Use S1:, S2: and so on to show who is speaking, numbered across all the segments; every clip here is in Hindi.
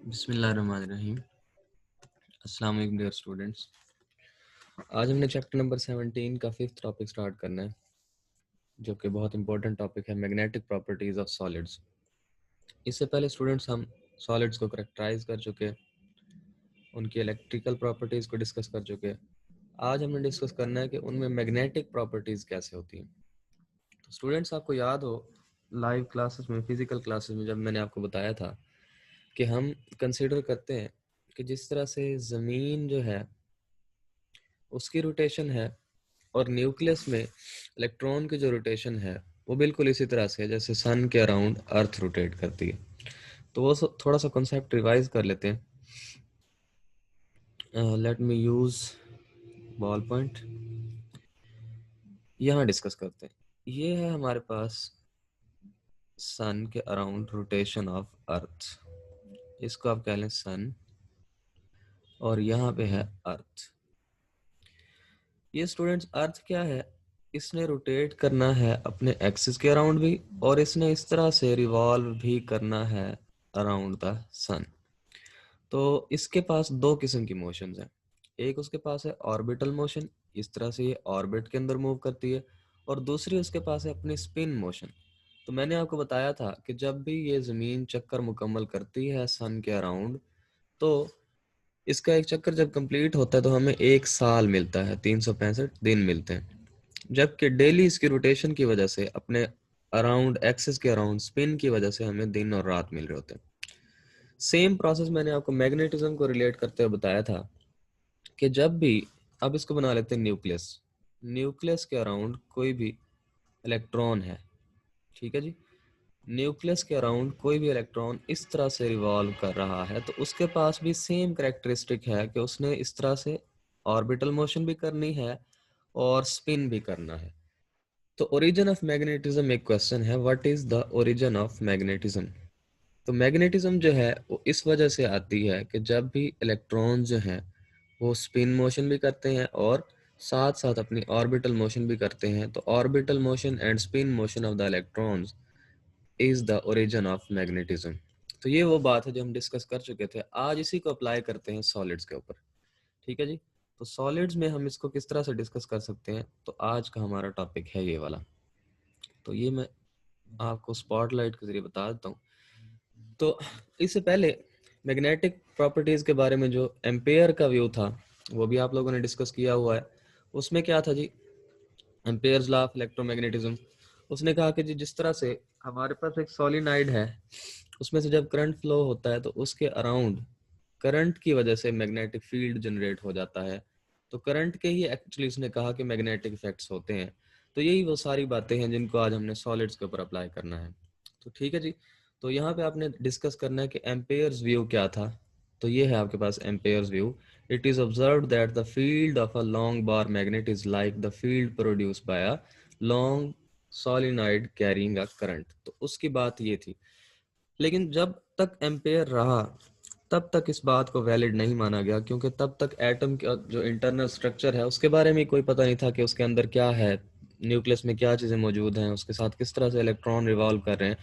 S1: बिस्मिल्लाहिर्रहमानिर्रहीम। अस्सलाम वालेकुम डियर स्टूडेंट्स। आज हमने चैप्टर नंबर 17 का 5th टॉपिक स्टार्ट करना है, जो कि बहुत इंपॉर्टेंट टॉपिक है, मैग्नेटिक प्रॉपर्टीज ऑफ सॉलिड्स। इससे पहले स्टूडेंट्स हम सॉलिड्स को करेक्टराइज कर चुके, उनकी इलेक्ट्रिकल प्रॉपर्टीज को डिस्कस कर चुके। आज हमने डिस्कस करना है कि उनमें मैग्नेटिक प्रॉपर्टीज कैसे होती हैं। तो स्टूडेंट्स, आपको याद हो लाइव क्लासेस में, फिजिकल क्लासेस में, जब मैंने आपको बताया था कि हम कंसिडर करते हैं कि जिस तरह से ज़मीन जो है उसकी रोटेशन है और न्यूक्लियस में इलेक्ट्रॉन की जो रोटेशन है वो बिल्कुल इसी तरह से है जैसे सन के अराउंड अर्थ रोटेट करती है। तो वो थोड़ा सा कॉन्सेप्ट रिवाइज कर लेते हैं। Let me use ball point, यहाँ डिस्कस करते हैं। ये है हमारे पास सन के अराउंड रोटेशन ऑफ अर्थ, इसको आप कह लें सन, और यहाँ पे है अर्थ। ये स्टूडेंट्स अर्थ क्या है, इसने रोटेट करना है अपने एक्सिस के अराउंड भी, और इसने इस तरह से रिवॉल्व भी करना है अराउंड द सन। तो इसके पास दो किस्म की मोशंस हैं। एक उसके पास है ऑर्बिटल मोशन, इस तरह से ये ऑर्बिट के अंदर मूव करती है, और दूसरी उसके पास है अपनी स्पिन मोशन। तो मैंने आपको बताया था कि जब भी ये ज़मीन चक्कर मुकम्मल करती है सन के अराउंड, तो इसका एक चक्कर जब कंप्लीट होता है तो हमें एक साल मिलता है, 365 दिन मिलते हैं। जबकि डेली इसकी रोटेशन की वजह से अपने अराउंड एक्सिस के अराउंड स्पिन की वजह से हमें दिन और रात मिल रहे होते हैं। सेम प्रोसेस मैंने आपको मैग्नेटिज्म को रिलेट करते हुए बताया था कि जब भी, अब इसको बना लेते हैं न्यूक्लियस, न्यूक्लियस के अराउंड कोई भी इलेक्ट्रॉन है, ठीक है जी, न्यूक्लियस के अराउंड कोई भी इलेक्ट्रॉन इस तरह से रिवॉल्व कर रहा है, तो उसके पास भी सेम कैरेक्टरिस्टिक है कि उसने इस तरह से ऑर्बिटल मोशन भी करनी है और स्पिन भी करना है। तो ओरिजिन ऑफ मैग्नेटिज्म एक क्वेश्चन है, what is the origin of magnetism. तो मैग्नेटिज्म जो है वो इस वजह से आती है कि जब भी इलेक्ट्रॉन जो हैं वो स्पिन मोशन भी करते हैं और साथ साथ अपनी ऑर्बिटल मोशन भी करते हैं, तो orbital motion and spin motion of the electrons is the origin of magnetism. तो ये वो बात है जो हम डिस्कस कर चुके थे, आज इसी को अप्लाई करते हैं सॉलिड्स के ऊपर, ठीक है जी। तो सॉलिड्स में हम इसको किस तरह से डिस्कस कर सकते हैं, तो आज का हमारा टॉपिक है ये वाला। तो ये मैं आपको स्पॉटलाइट के जरिए बता देता हूँ। तो इससे पहले मैग्नेटिक प्रॉपर्टीज के बारे में जो एम्पेयर का व्यू था वो भी आप लोगों ने डिस्कस किया हुआ है। उसमें क्या था जी, एम्पेयर्स लॉ ऑफ इलेक्ट्रोमैग्नेटिज्म। उसने कहा कि जी जिस तरह से हमारे पास एक सोलिनॉइड है, उसमें से जब करंट फ्लो होता है तो उसके अराउंड करंट की वजह से मैग्नेटिक फील्ड जनरेट हो जाता है। तो करंट के ही एक्चुअली उसने कहा कि मैग्नेटिक इफेक्ट्स होते हैं। तो यही वो सारी बातें हैं जिनको आज हमने सॉलिड्स के ऊपर अप्लाई करना है। तो ठीक है जी। तो यहाँ पे आपने डिस्कस करना है कि एम्पेयर्स व्यू क्या था। तो ये है आपके पास Ampere's view. It is observed that the field of a long bar magnet is like the field produced by a long solenoid carrying a current। तो उसकी बात ये थी। लेकिन जब तक एम्पेयर रहा तब तक इस बात को वैलिड नहीं माना गया, क्योंकि तब तक एटम का जो इंटरनल स्ट्रक्चर है उसके बारे में कोई पता नहीं था कि उसके अंदर क्या है, न्यूक्लियस में क्या चीज़ें मौजूद हैं, उसके साथ किस तरह से इलेक्ट्रॉन रिवॉल्व कर रहे हैं।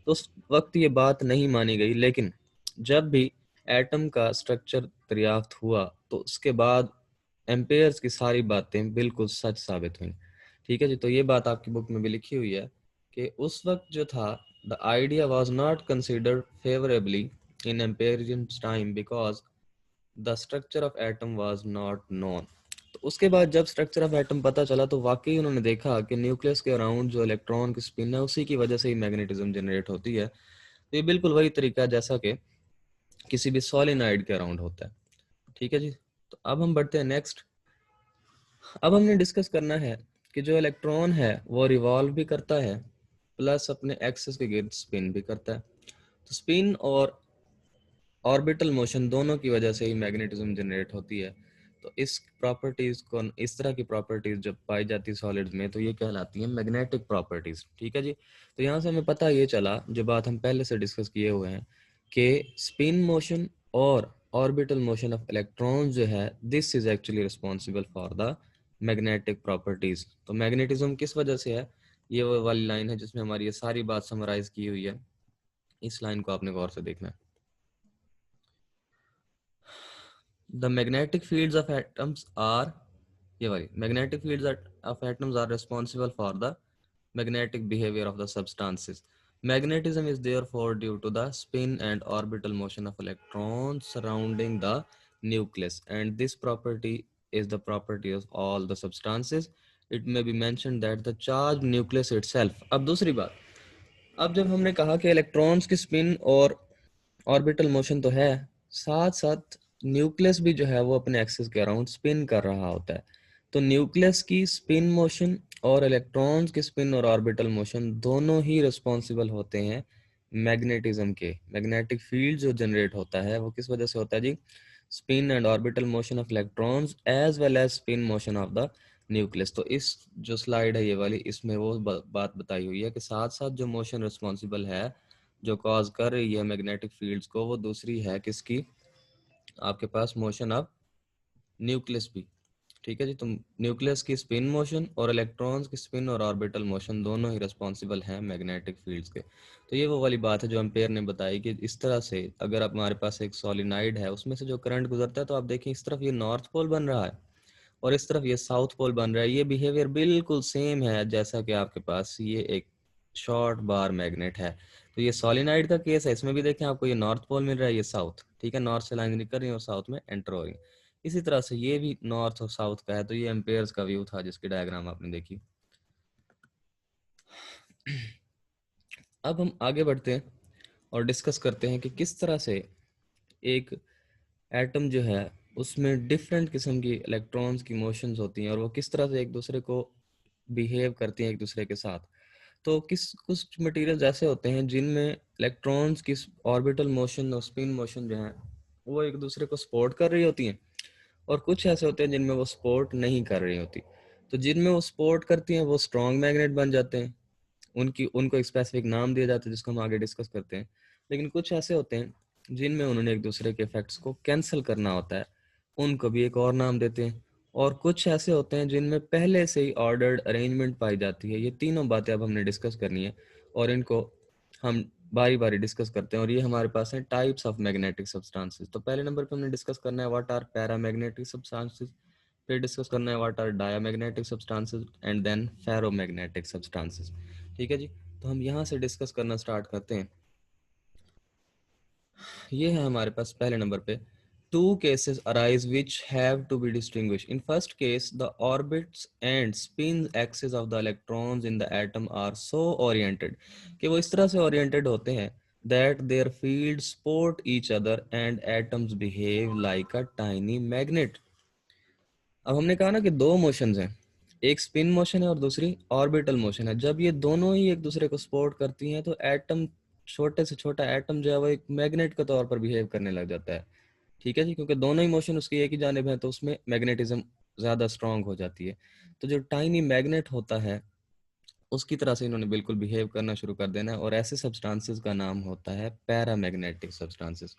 S1: तो उस वक्त ये बात नहीं मानी गई। लेकिन जब भी एटम का स्ट्रक्चर दरियाफ्त हुआ तो उसके बाद एम्पेयर्स की सारी बातें बिल्कुल सच साबित हुई। ठीक है जी। तो ये बात आपकी बुक में भी लिखी हुई है कि उस वक्त जो था, the idea was not considered favourably in Amperism time because the structure of atom was not known. तो उसके बाद जब स्ट्रक्चर ऑफ एटम पता चला तो वाकई उन्होंने देखा कि न्यूक्लियस के अराउंड जो इलेक्ट्रॉन की स्पिन है उसी की वजह से ही मैग्नेटिज्म जनरेट होती है। तो ये बिल्कुल वही तरीका है जैसा कि किसी भी सोलेनॉइड के अराउंड होता है। ठीक है जी। तो अब हम बढ़ते हैं नेक्स्ट। अब हमने डिस्कस करना है कि जो इलेक्ट्रॉन है वो रिवॉल्व भी करता है प्लस अपने एक्सिस के गिर्द स्पिन भी करता है। तो स्पिन और ऑर्बिटल मोशन दोनों की वजह से ही मैग्नेटिज्म जनरेट होती है। तो इस प्रॉपर्टीज को, इस तरह की प्रॉपर्टीज जब पाई जाती है सॉलिड्स में, तो ये कहलाती है मैग्नेटिक प्रॉपर्टीज। ठीक है जी। तो यहाँ से हमें पता ये चला, जो बात हम पहले से डिस्कस किए हुए हैं, कि स्पिन मोशन और ऑर्बिटल मोशन ऑफ इलेक्ट्रॉन जो है, this is actually responsible for the magnetic properties. तो मैग्नेटिज्म किस वजह से है, ये वो वाली लाइन है जिसमें हमारी ये सारी बात समराइज की हुई है। इस लाइन को आपने गौर से देखना है। The magnetic fields of atoms are, ये वाली, magnetic fields of atoms are responsible for the magnetic behavior of the substances. Magnetism is therefore due to the spin and orbital motion of electrons surrounding the nucleus, and this property is the property of all the substances. It may be mentioned that the charged nucleus itself. अब दूसरी बात, अब जब हमने कहा कि इलेक्ट्रॉन्स की स्पिन और ऑर्बिटल मोशन तो है, साथ साथ न्यूक्लियस भी जो है वो अपने एक्सिस के अराउंड स्पिन कर रहा होता है। तो न्यूक्लियस की स्पिन मोशन और इलेक्ट्रॉन्स की स्पिन और ऑर्बिटल मोशन दोनों ही रिस्पॉन्सिबल होते हैं मैग्नेटिज्म के। मैग्नेटिक फील्ड जो जनरेट होता है वो किस वजह से होता है जी? Spin and orbital motion of electrons as well as spin motion of the nucleus. तो इस जो स्लाइड है ये वाली, इसमें वो बात बताई हुई है कि साथ साथ जो मोशन रिस्पॉन्सिबल है, जो कॉज कर रही है मैग्नेटिक फील्ड्स को, वो दूसरी है किसकी? आपके पास मोशन ऑफ न्यूक्लियस भी। ठीक है जी। तो न्यूक्लियस की स्पिन मोशन और इलेक्ट्रॉन्स की स्पिन और ऑर्बिटल मोशन दोनों ही रिस्पॉन्सिबल हैं मैग्नेटिक फील्ड्स के। तो ये वो वाली बात है जो एम्पेयर ने बताई कि इस तरह से अगर आप, हमारे पास एक सोलिनाइड है, उसमें से जो करंट गुजरता है, तो आप देखें इस तरफ ये नॉर्थ पोल बन रहा है और इस तरफ ये साउथ पोल बन रहा है। ये बिहेवियर बिल्कुल सेम है जैसा कि आपके पास ये एक शॉर्ट बार मैग्नेट है। तो ये सोलिनाइड का केस है, इसमें भी देखें आपको ये नॉर्थ पोल मिल रहा है, ये साउथ। ठीक है, नॉर्थ से लाइन निकल रही है और साउथ में एंटर हो रही है। इसी तरह से ये भी नॉर्थ और साउथ का है। तो ये एम्पेयर्स का व्यू था जिसकी डायग्राम आपने देखी। अब हम आगे बढ़ते हैं और डिस्कस करते हैं कि किस तरह से एक एटम जो है उसमें डिफरेंट किस्म की इलेक्ट्रॉन्स की मोशंस होती हैं और वो किस तरह से एक दूसरे को बिहेव करती हैं एक दूसरे के साथ। तो कुछ मटेरियल्स ऐसे होते हैं जिनमें इलेक्ट्रॉन्स की ऑर्बिटल मोशन और स्पिन मोशन जो है वो एक दूसरे को सपोर्ट कर रही होती हैं, और कुछ ऐसे होते हैं जिनमें वो सपोर्ट नहीं कर रही होती। तो जिनमें वो सपोर्ट करती हैं वो स्ट्रॉन्ग मैग्नेट बन जाते हैं, उनको एक स्पेसिफिक नाम दिया जाता है जिसको हम आगे डिस्कस करते हैं। लेकिन कुछ ऐसे होते हैं जिनमें उन्होंने एक दूसरे के इफेक्ट्स को कैंसिल करना होता है, उनको भी एक और नाम देते हैं। और कुछ ऐसे होते हैं जिनमें पहले से ही ऑर्डर्ड अरेंजमेंट पाई जाती है। ये तीनों बातें अब हमने डिस्कस करनी है और इनको हम बारी बारी डिस्कस करते हैं। और ये हमारे पास है टाइप्स ऑफ मैग्नेटिक सब्सटेंसेस। तो पहले नंबर पे हमने डिस्कस करना है व्हाट आर पैरामैग्नेटिक सब्सटेंसेस, फिर डिस्कस करना है what are diamagnetic substances and then ferromagnetic substances. ठीक है जी। तो हम यहाँ से डिस्कस करना स्टार्ट करते हैं। ये है हमारे पास पहले नंबर पे, two cases arise which have to be distinguished. In first case, the orbits and spin axis of the electrons in the atom are so oriented कि वो इस तरह से oriented होते हैं that their fields support each other and atoms behave like a tiny magnet. अब हमने कहा ना कि दो मोशंस हैं, एक स्पिन मोशन है और दूसरी ऑर्बिटल मोशन है। जब ये दोनों ही एक दूसरे को सपोर्ट करती हैं तो एटम, छोटे से छोटा एटम जो है वो एक मैग्नेट के तौर पर बिहेव करने लग जाता है। ठीक है जी, क्योंकि दोनों ही मोशन उसकी एक ही जानिब है तो उसमें मैग्नेटिज्म ज्यादा स्ट्रांग हो जाती है। तो जो टाइनी मैग्नेट होता है उसकी तरह से इन्होंने बिल्कुल बिहेव करना शुरू कर देना है, और ऐसे सब्सटेंसेस का नाम होता है पैरामैग्नेटिक सब्सटेंसेस।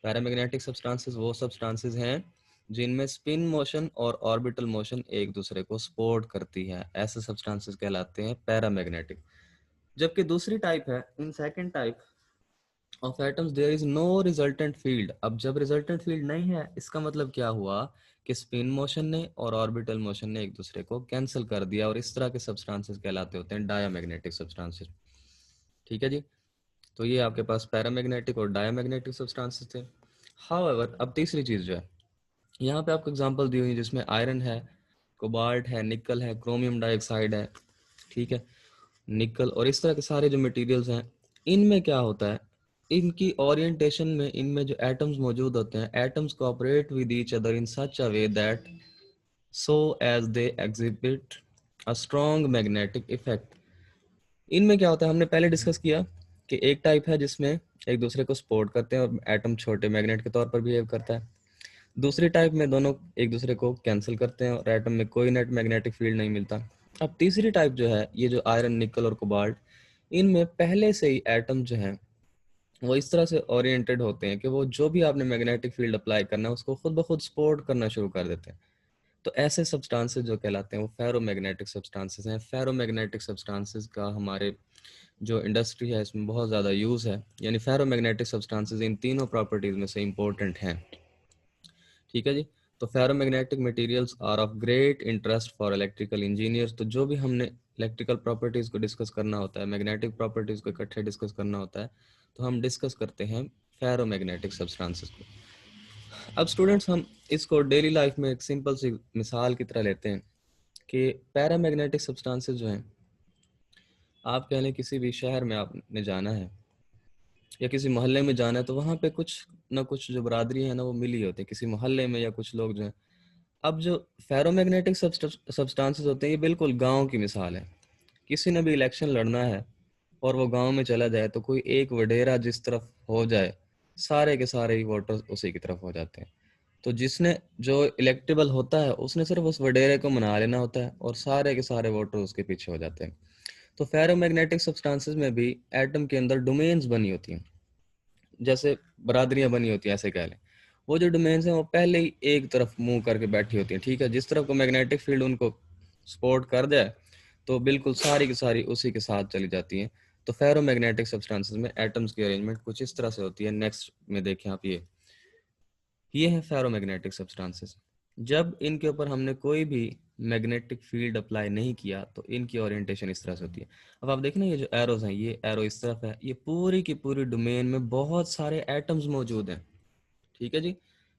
S1: पैरामैग्नेटिक सब्सटेंसेस वो सब्सटेंसेस हैं जिनमें स्पिन मोशन और ऑर्बिटल मोशन एक दूसरे को सपोर्ट करती है, ऐसे सब्सटेंसेस कहलाते हैं पैरामैग्नेटिक। जबकि दूसरी टाइप है, in second type of atoms there is no resultant field. अब जब रिजल्टेंट फील्ड नहीं है, इसका मतलब क्या हुआ कि स्पिन मोशन ने और ऑर्बिटल मोशन ने एक दूसरे को कैंसिल कर दिया, और इस तरह के सब्सटेंसेस कहलाते होते हैं डायामैग्नेटिक सब्सटेंसेस। ठीक है जी। तो ये आपके पास पैरामैग्नेटिक और डायामैग्नेटिक सब्सटेंसेस थे। हाउएवर, अब तीसरी चीज जो है, यहाँ पे आपको एग्जांपल दी हुई है जिसमें आयरन है, कोबाल्ट है, निकल है, क्रोमियम डाइऑक्साइड है। ठीक है, निकल और इस तरह के सारे जो मटेरियल्स हैं, इनमें क्या होता है, इनकी ओरिएंटेशन में, इनमें जो एटम्स मौजूद होते हैं, atoms cooperate with each other in such a way that so as they exhibit a strong magnetic effect. इनमें क्या होता है, हमने पहले डिस्कस किया कि एक टाइप है जिसमें एक दूसरे को सपोर्ट करते हैं और एटम छोटे मैग्नेट के तौर पर बिहेव करता है। दूसरी टाइप में दोनों एक दूसरे को कैंसिल करते हैं और एटम में कोई नेट मैग्नेटिक फील्ड नहीं मिलता। अब तीसरी टाइप जो है, ये जो आयरन, निकल और कोबाल्ट, इनमें पहले से ही एटम जो हैं वो इस तरह से ओरिएंटेड होते हैं कि वो जो भी आपने मैग्नेटिक फील्ड अप्लाई करना है उसको खुद ब खुद सपोर्ट करना शुरू कर देते हैं। तो ऐसे सब्सटेंसेस जो कहलाते हैं वो फेरोमैग्नेटिक सब्सटेंसेस हैं। फेरोमैग्नेटिक सब्सटेंसेस का हमारे जो इंडस्ट्री है इसमें बहुत ज़्यादा यूज़ है, यानी फेरोमैग्नेटिक सब्सटेंसेस इन तीनों प्रॉपर्टीज़ में से इम्पोर्टेंट हैं। ठीक है जी। तो ferromagnetic materials are of great interest for electrical engineers. तो जो भी हमने इलेक्ट्रिकल प्रॉपर्टीज़ को डिस्कस करना होता है, मैग्नेटिक प्रॉपर्टीज़ को इकट्ठे डिस्कस करना होता है, तो हम डिस्कस करते हैं फेरोमैग्नेटिक सब्सटेंसेस को। अब स्टूडेंट्स, हम इसको डेली लाइफ में एक सिंपल सी मिसाल की तरह लेते हैं कि पैरामैग्नेटिक सब्सटेंसेस जो हैं, आप कह लें किसी भी शहर में आपने जाना है या किसी मोहल्ले में जाना है, तो वहाँ पे कुछ ना कुछ जो बरादरी है ना वो मिली होती है किसी मोहल्ले में, या कुछ लोग जो हैं। अब जो फेरोमैग्नेटिक सब्सटेंसेस होते हैं, ये बिल्कुल गांव की मिसाल है। किसी ने भी इलेक्शन लड़ना है और वो गांव में चला जाए, तो कोई एक वडेरा जिस तरफ हो जाए, सारे के सारे ही वोटर उसी की तरफ हो जाते हैं। तो जिसने जो इलेक्टेबल होता है, उसने सिर्फ उस वडेरे को मना लेना होता है और सारे के सारे वोटर उसके पीछे हो जाते हैं। तो फेरोमैग्नेटिक सब्सटेंसेस में भी एटम के अंदर डोमेन्स बनी होती हैं, जैसे बरादरियां बनी होती है, ऐसे कह लें। वो जो डोमेन्स हैं वो पहले ही एक तरफ मुंह करके बैठी होती हैं, ठीक है। जिस तरफ को मैग्नेटिक फील्ड उनको सपोर्ट कर जाए, तो बिल्कुल सारी की सारी उसी के साथ चली जाती हैं। तो फेरोमैग्नेटिक सब्सटेंसेस में एटम्स की अरेंजमेंट कुछ इस तरह से होती है। नेक्स्ट में देखें आप, ये है फेरोमैग्नेटिक सब्सटेंसेस। जब इनके ऊपर हमने कोई भी मैग्नेटिक फील्ड अप्लाई नहीं किया, तो इनकी ओरिएंटेशन इस तरह से होती है। अब आप देखें ना, ये जो एरोज हैं, ये एरो इस तरफ है, ये पूरी की पूरी डोमेन में बहुत सारे एटम्स मौजूद हैं, ठीक है जी।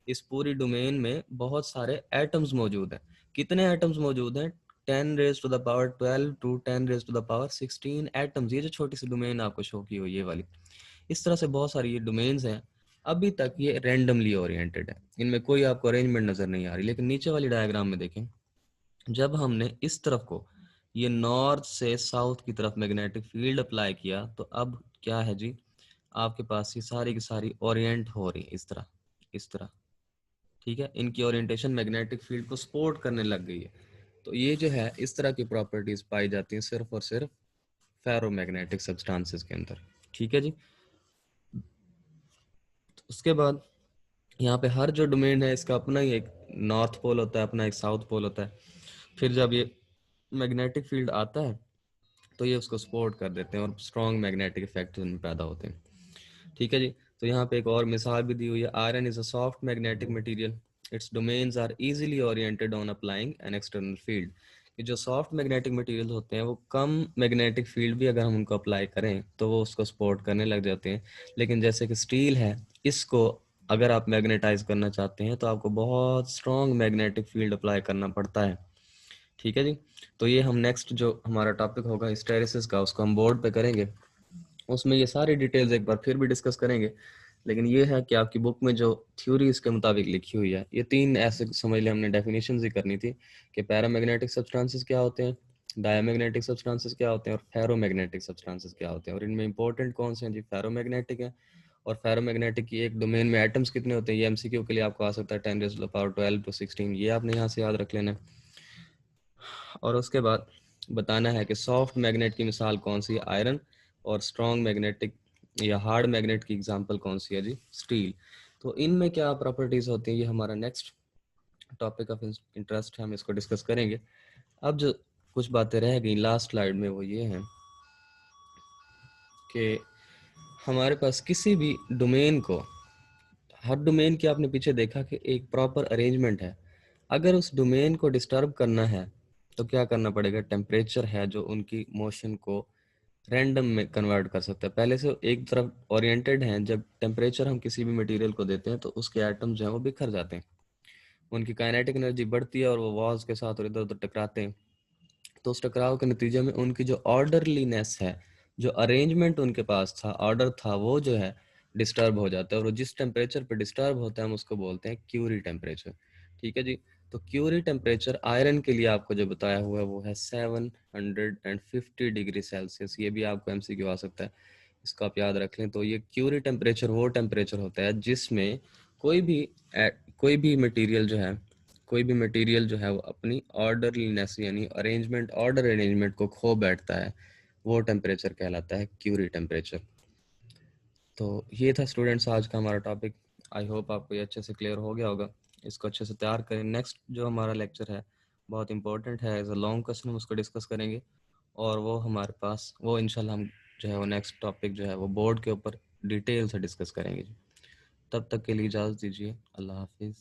S1: इस पूरी डोमेन में बहुत सारे एटम्स मौजूद हैं। कितने एटम्स मौजूद हैं? 10⁻12 टू 10⁻16 एटम्स। ये जो छोटी सी डोमेन आपको शो की हुई, ये वाली, इस तरह से बहुत सारी ये डोमेन्स हैं। अभी तक ये रैंडमली ओरिएंटेड है, इनमें कोई आपको अरेंजमेंट नजर नहीं आ रही। लेकिन नीचे वाली डायग्राम में देखें, जब हमने इस तरफ को, ये नॉर्थ से साउथ की तरफ मैग्नेटिक फील्ड अप्लाई किया, तो अब क्या है जी, आपके पास ये सारी की सारी ओरिएंट हो रही है इस तरह, इस तरह, ठीक है। इनकी ओरिएंटेशन मैग्नेटिक फील्ड को सपोर्ट करने लग गई है। तो ये जो है, इस तरह की प्रॉपर्टीज पाई जाती हैं सिर्फ और सिर्फ फेरोमैग्नेटिक सब्सटेंसेस के अंदर, ठीक है जी। उसके बाद यहाँ पे हर जो डोमेन है, इसका अपना ही एक नॉर्थ पोल होता है, अपना एक साउथ पोल होता है। फिर जब ये मैग्नेटिक फील्ड आता है, तो ये उसको सपोर्ट कर देते हैं और स्ट्रॉन्ग मैग्नेटिक इफेक्ट उनमें पैदा होते हैं, ठीक है जी। तो यहाँ पे एक और मिसाल भी दी हुई है। Iron is a soft magnetic material, its domains are easily oriented on applying an external field. कि जो सॉफ्ट मैग्नेटिक मटेरियल होते हैं, वो कम मैग्नेटिक फील्ड भी अगर हम उनको अप्लाई करें, तो वो उसको सपोर्ट करने लग जाते हैं। लेकिन जैसे कि स्टील है, इसको अगर आप मैग्नेटाइज करना चाहते हैं, तो आपको बहुत स्ट्रॉन्ग मैग्नेटिक फील्ड अप्लाई करना पड़ता है, ठीक है जी। तो ये हम नेक्स्ट जो हमारा टॉपिक होगा हिस्टेरेसिस का, उसको हम बोर्ड पे करेंगे। उसमें ये सारी डिटेल्स एक बार फिर भी डिस्कस करेंगे। लेकिन ये है कि आपकी बुक में जो थ्योरी इसके मुताबिक लिखी हुई है, ये तीन ऐसे समझ ले, हमने डेफिनेशन ही करनी थी कि पैरामैग्नेटिक सब्सटेंसेस क्या होते हैं, डायमैग्नेटिक सब्सटेंसेस क्या होते हैं, और फेरोमैग्नेटिक सब्सटेंसेस क्या होते हैं। और इनमें इंपॉर्टेंट कौन से हैं जी? फेरोमैग्नेटिक है। और फेरोमैग्नेटिक की एक डोमेन में एटम्स कितने होते हैं, ये एमसीक्यू के लिए आपको आ सकता है 10⁻12 टू 16, ये आपने यहाँ से याद रख लेना है। और उसके बाद बताना है कि सॉफ्ट मैग्नेट की मिसाल कौन सी है, आयरन, और स्ट्रॉन्ग मैग्नेटिक या हार्ड मैग्नेट की एग्जांपल कौन सी है जी? स्टील। तो इनमें क्या प्रॉपर्टीज होती हैं, ये हमारा नेक्स्ट टॉपिक ऑफ इंटरेस्ट है, हम इसको डिस्कस करेंगे। अब जो कुछ बातें रह गई लास्ट स्लाइड में, वो ये हैं कि हमारे पास किसी भी डोमेन को, हर डोमेन की आपने पीछे देखा कि एक प्रॉपर अरेंजमेंट है। अगर उस डोमेन को डिस्टर्ब करना है, तो क्या करना पड़ेगा? टेम्परेचर है जो उनकी मोशन को रैंडम में कन्वर्ट कर सकता है। पहले से एक तरफ ओरिएंटेड हैं, जब टेम्परेचर हम किसी भी मटेरियल को देते हैं, तो उसके एटम्स जो हैं वो बिखर जाते हैं, उनकी काइनेटिक एनर्जी बढ़ती है और वो वॉल्स के साथ और इधर उधर टकराते हैं। तो उस टकराव के नतीजे में उनकी जो ऑर्डरलीनेस है, जो अरेंजमेंट उनके पास था, ऑर्डर था, वो जो है डिस्टर्ब हो जाता है। और वो जिस टेम्परेचर पे डिस्टर्ब होता है, हम उसको बोलते हैं क्यूरी टेम्परेचर, ठीक है जी। तो क्यूरी टेम्परेचर आयरन के लिए आपको जो बताया हुआ है, वो है 750 डिग्री सेल्सियस। ये भी आपको एमसीक्यू आ सकता है, इसको आप याद रख लें। तो ये क्यूरी टेम्परेचर वो टेम्परेचर होता है जिसमें कोई भी कोई भी मटेरियल जो है, कोई भी मटेरियल जो है वो अपनी ऑर्डरलीनेस यानी अरेंजमेंट, ऑर्डर अरेंजमेंट को खो बैठता है, वो टेम्परेचर कहलाता है क्यूरी टेम्परेचर। तो ये था स्टूडेंट्स आज का हमारा टॉपिक। आई होप आपको ये अच्छे से क्लियर हो गया होगा। इसको अच्छे से तैयार करें। नेक्स्ट जो हमारा लेक्चर है बहुत इंपॉर्टेंट है, एज अ लॉन्ग क्वेश्चन हम उसको डिस्कस करेंगे। और वो हमारे पास, वो इंशाल्लाह हम जो है वो नेक्स्ट टॉपिक जो है वो बोर्ड के ऊपर डिटेल से डिस्कस करेंगे। तब तक के लिए इजाज़त दीजिए। अल्लाह हाफिज़।